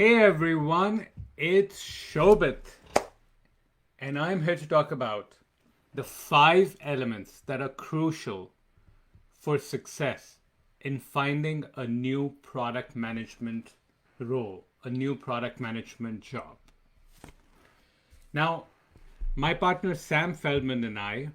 Hey everyone, it's Shobit, and I'm here to talk about the 5 elements that are crucial for success in finding a new product management role, a new product management job. Now, my partner Sam Feldman and I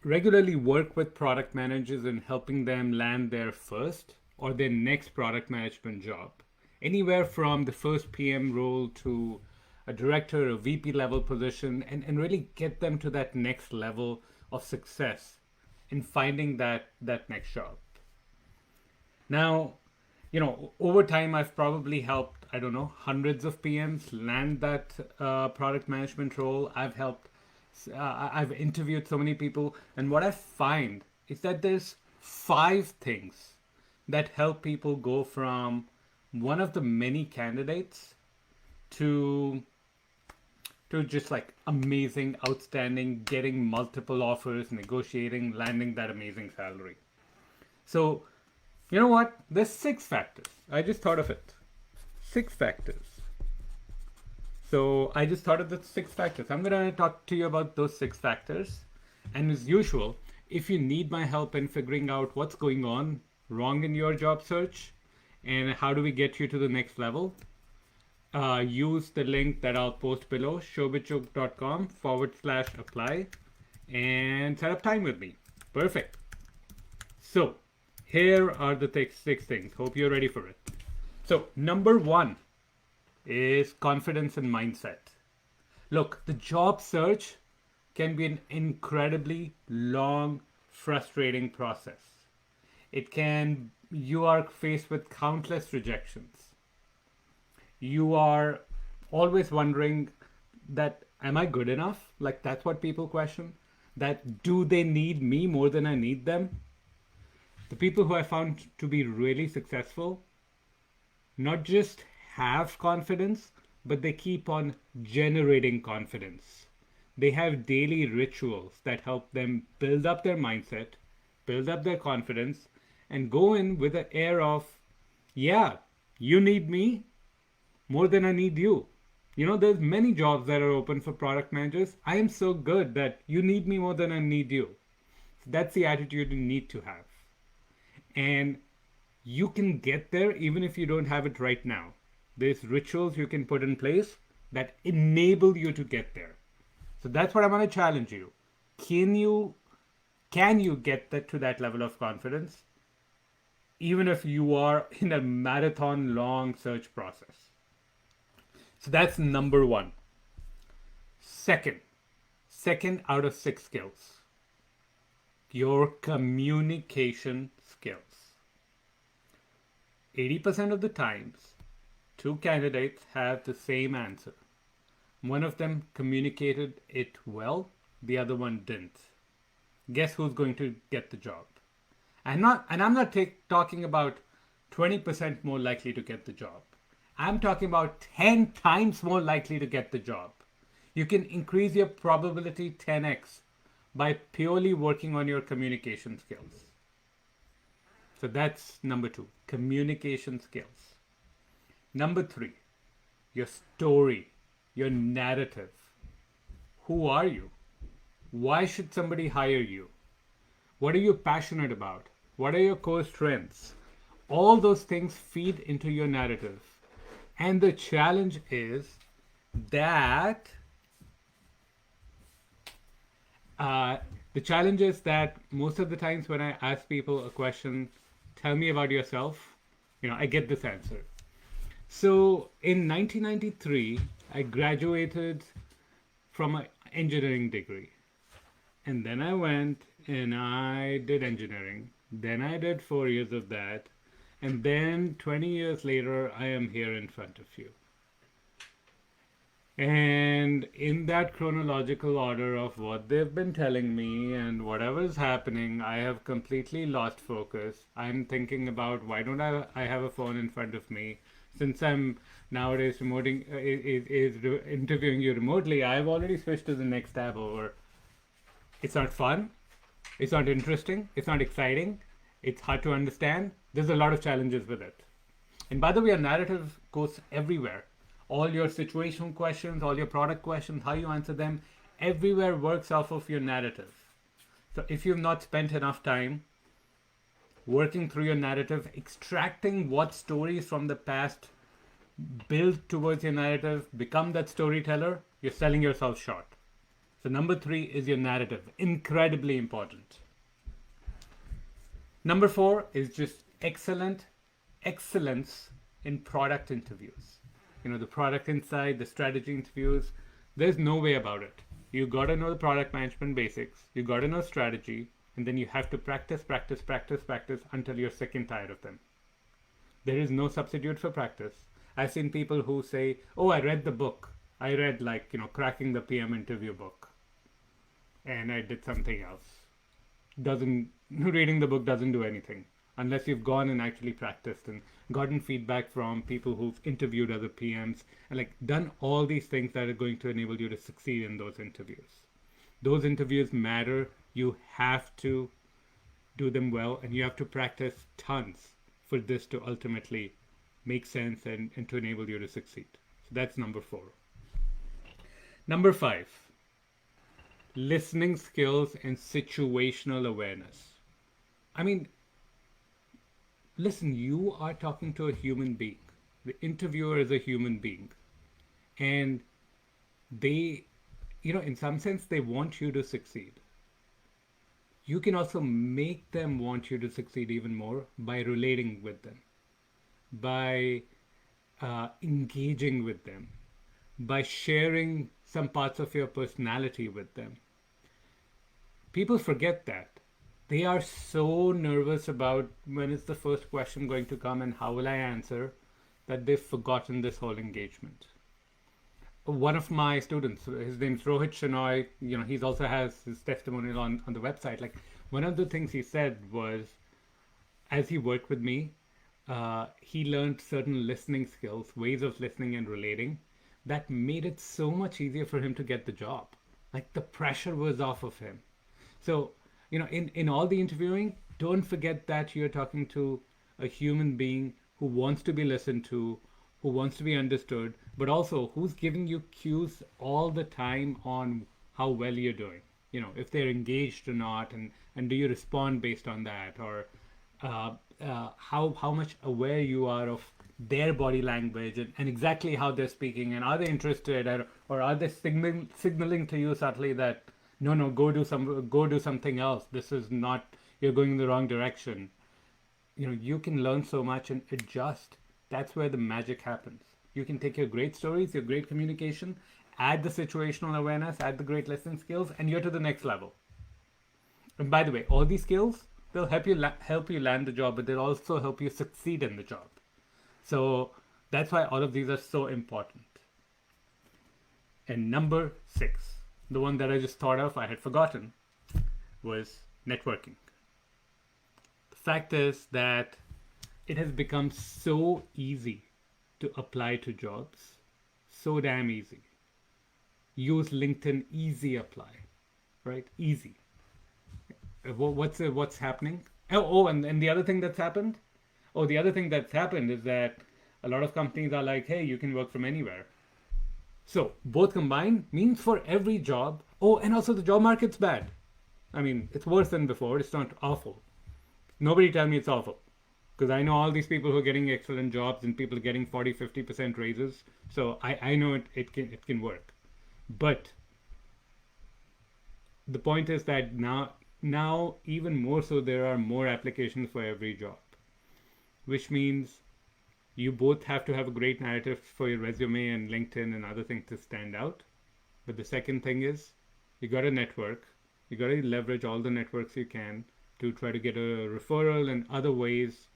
regularly work with product managers in helping them land their first or their next product management job. Anywhere from the first PM role to a director or VP level position, and really get them to that next level of success in finding that next job. Now, over time, I've probably helped, I don't know, hundreds of PMs land that product management role. I've interviewed so many people, and what I find is that there's 5 things that help people go from one of the many candidates to just like amazing, outstanding, getting multiple offers, negotiating, landing that amazing salary. So, you know what? There's 6 factors. I just thought of it. 6 factors. So I just thought of the 6 factors. I'm going to talk to you about those 6 factors. And as usual, if you need my help in figuring out what's going on wrong in your job search and how do we get you to the next level, use the link that I'll post below, shobitchuk.com/apply, and set up time with me. Perfect. So here are the 6 things. Hope you're ready for it. So number 1 is confidence and mindset. Look, the job search can be an incredibly long, frustrating process. You are faced with countless rejections. You are always wondering that, am I good enough? Like, that's what people question. That, do they need me more than I need them? The people who I found to be really successful not just have confidence, but they keep on generating confidence. They have daily rituals that help them build up their mindset, build up their confidence, and go in with an air of, yeah, you need me more than I need you. There's many jobs that are open for product managers. I am so good that you need me more than I need you. That's the attitude you need to have. And you can get there even if you don't have it right now. There's rituals you can put in place that enable you to get there. So that's what I'm going to challenge you. Can you get to that level of confidence even if you are in a marathon long search process? So that's number 1. Second out of 6 skills, your communication skills. 80% of the times, 2 candidates have the same answer. One of them communicated it well, the other one didn't. Guess who's going to get the job? I'm not talking about 20% more likely to get the job. I'm talking about 10 times more likely to get the job. You can increase your probability 10x by purely working on your communication skills. So that's number 2, communication skills. Number 3, your story, your narrative. Who are you? Why should somebody hire you? What are you passionate about? What are your core strengths? All those things feed into your narrative. And the challenge is that most of the times when I ask people a question, tell me about yourself, I get this answer. So in 1993, I graduated from an engineering degree. And then I went and I did engineering. Then I did 4 years of that. And then 20 years later, I am here in front of you. And in that chronological order of what they've been telling me and whatever's happening, I have completely lost focus. I'm thinking about, why don't I have a phone in front of me? Since I'm nowadays interviewing you remotely, I've already switched to the next tab over. It's not fun. It's not interesting. It's not exciting. It's hard to understand. There's a lot of challenges with it. And by the way, a narrative goes everywhere. All your situational questions, all your product questions, how you answer them, everywhere works off of your narrative. So if you've not spent enough time working through your narrative, extracting what stories from the past build towards your narrative, become that storyteller, you're selling yourself short. So number 3 is your narrative. Incredibly important. Number 4 is just excellence in product interviews. The product inside, the strategy interviews, there's no way about it. You got to know the product management basics. You got to know strategy. And then you have to practice until you're sick and tired of them. There is no substitute for practice. I've seen people who say, oh, I read the book. I read Cracking the PM interview book. And I did something else. Reading the book doesn't do anything unless you've gone and actually practiced and gotten feedback from people who've interviewed other PMs and done all these things that are going to enable you to succeed in those interviews. Those interviews matter. You have to do them well, and you have to practice tons for this to ultimately make sense and to enable you to succeed. So that's number 4. Number 5, listening skills and situational awareness. Listen, you are talking to a human being. The interviewer is a human being. And they, in some sense, they want you to succeed. You can also make them want you to succeed even more by relating with them, by engaging with them, by sharing some parts of your personality with them. People forget that. They are so nervous about when is the first question going to come and how will I answer that they've forgotten this whole engagement. One of my students, his name's Rohit Shenoy, he's also has his testimonial on the website. One of the things he said was, as he worked with me, he learned certain listening skills, ways of listening and relating that made it so much easier for him to get the job. The pressure was off of him. So, in all the interviewing, don't forget that you're talking to a human being who wants to be listened to, who wants to be understood, but also who's giving you cues all the time on how well you're doing. If they're engaged or not, and do you respond based on that, or how much aware you are of their body language and exactly how they're speaking, and are they interested, or are they signaling to you subtly that no, go do something else. This is not, you're going in the wrong direction. You can learn so much and adjust. That's where the magic happens. You can take your great stories, your great communication, add the situational awareness, add the great listening skills, and you're to the next level. And by the way, all these skills, they'll help you land the job, but they'll also help you succeed in the job. So that's why all of these are so important. And number 6, the one that I just thought of, I had forgotten, was networking. The fact is that it has become so easy to apply to jobs, so damn easy. Use LinkedIn, easy apply, right? Easy. What's happening? And the other thing that's happened? The other thing that's happened is that a lot of companies are like, hey, you can work from anywhere. So both combined means for every job. And also the job market's bad. It's worse than before. It's not awful. Nobody tell me it's awful. Because I know all these people who are getting excellent jobs and people getting 40-50% raises. So I know it can work. But the point is that now even more so, there are more applications for every job. Which means you both have to have a great narrative for your resume and LinkedIn and other things to stand out. But the second thing is, you got to network. You got to leverage all the networks you can to try to get a referral and other ways,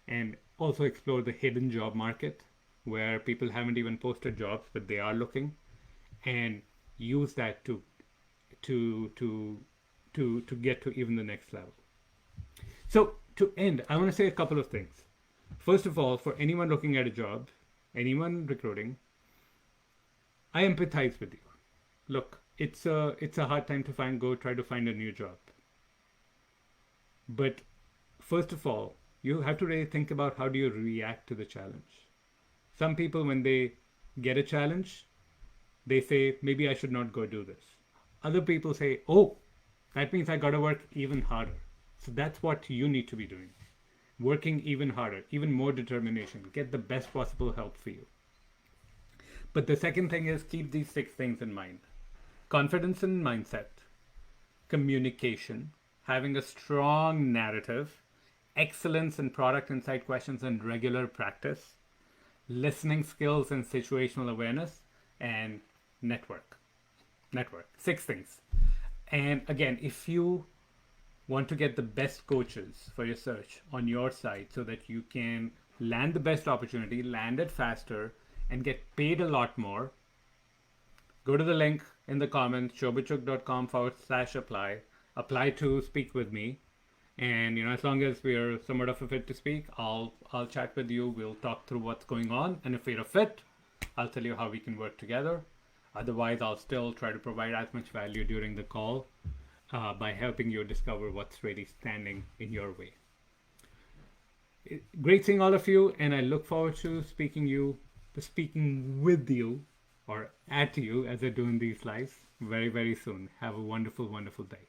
and also explore the hidden job market where people haven't even posted jobs, but they are looking, and use that to get to even the next level. So to end, I want to say a couple of things. First of all, for anyone looking at a job, anyone recruiting, I empathize with you. Look, it's a hard time to try to find a new job. But first of all, you have to really think about how do you react to the challenge. Some people, when they get a challenge, they say, maybe I should not go do this. Other people say, oh, that means I got to work even harder. So that's what you need to be doing. Working even harder, even more determination, get the best possible help for you. But the second thing is keep these 6 things in mind. Confidence and mindset, communication, having a strong narrative, excellence in product insight questions and regular practice, listening skills and situational awareness, and network. 6 things. And again, if you want to get the best coaches for your search on your site so that you can land the best opportunity, land it faster, and get paid a lot more, go to the link in the comments, shobachuk.com/apply. Apply to speak with me. And as long as we're somewhat of a fit to speak, I'll chat with you. We'll talk through what's going on. And if we're a fit, I'll tell you how we can work together. Otherwise, I'll still try to provide as much value during the call by helping you discover what's really standing in your way. Great seeing all of you, and I look forward to speaking with you or at you as I do in these lives very, very soon. Have a wonderful, wonderful day.